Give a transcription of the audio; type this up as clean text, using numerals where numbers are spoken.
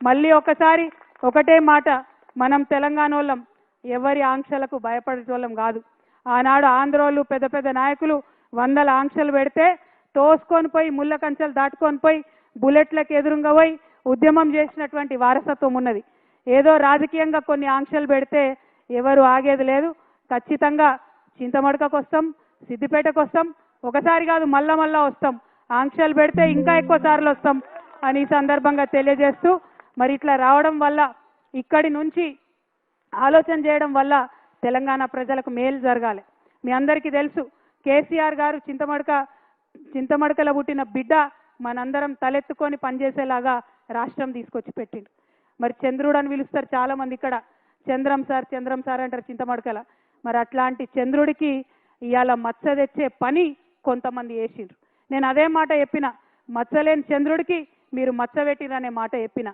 మళ్ళీ ఒకసారి ఒకటే మాట, మనం తెలంగాణోళ్ళం ఎవరి ఆంక్షలకు భయపడేటోళ్ళం కాదు. ఆనాడు ఆంధ్రోళ్ళు పెద్ద పెద్ద నాయకులు వందల ఆంక్షలు పెడితే తోసుకొని పోయి ముళ్ళ కంచెలు దాటుకొని పోయి బుల్లెట్లకు ఎదురుగా పోయి ఉద్యమం చేసినటువంటి వారసత్వం ఉన్నది. ఏదో రాజకీయంగా కొన్ని ఆంక్షలు పెడితే ఎవరు ఆగేది లేదు. ఖచ్చితంగా చింతమడకకు వస్తాం, సిద్దిపేటకు వస్తాం, ఒకసారి కాదు మళ్ళా వస్తాం. ఆంక్షలు పెడితే ఇంకా ఎక్కువ సార్లు వస్తాం అని ఈ సందర్భంగా తెలియజేస్తూ, మరి ఇట్లా రావడం వల్ల ఇక్కడి నుంచి ఆలోచన చేయడం వల్ల తెలంగాణ ప్రజలకు మేలు జరగాలి. మీ అందరికీ తెలుసు, కేసీఆర్ గారు చింతమడకలో పుట్టిన బిడ్డ మనందరం తలెత్తుకొని పనిచేసేలాగా రాష్ట్రం తీసుకొచ్చి పెట్టిండు. మరి చంద్రుడు అని పిలుస్తారు చాలా మంది, ఇక్కడ చంద్రం సార్ అంటారు చింతమడకల. మరి అట్లాంటి చంద్రుడికి ఇవాళ మచ్చ తెచ్చే పని కొంతమంది చేసిండ్రు. నేను అదే మాట చెప్పిన, మచ్చలేని చంద్రుడికి మీరు మచ్చ పెట్టిరనే మాట చెప్పిన.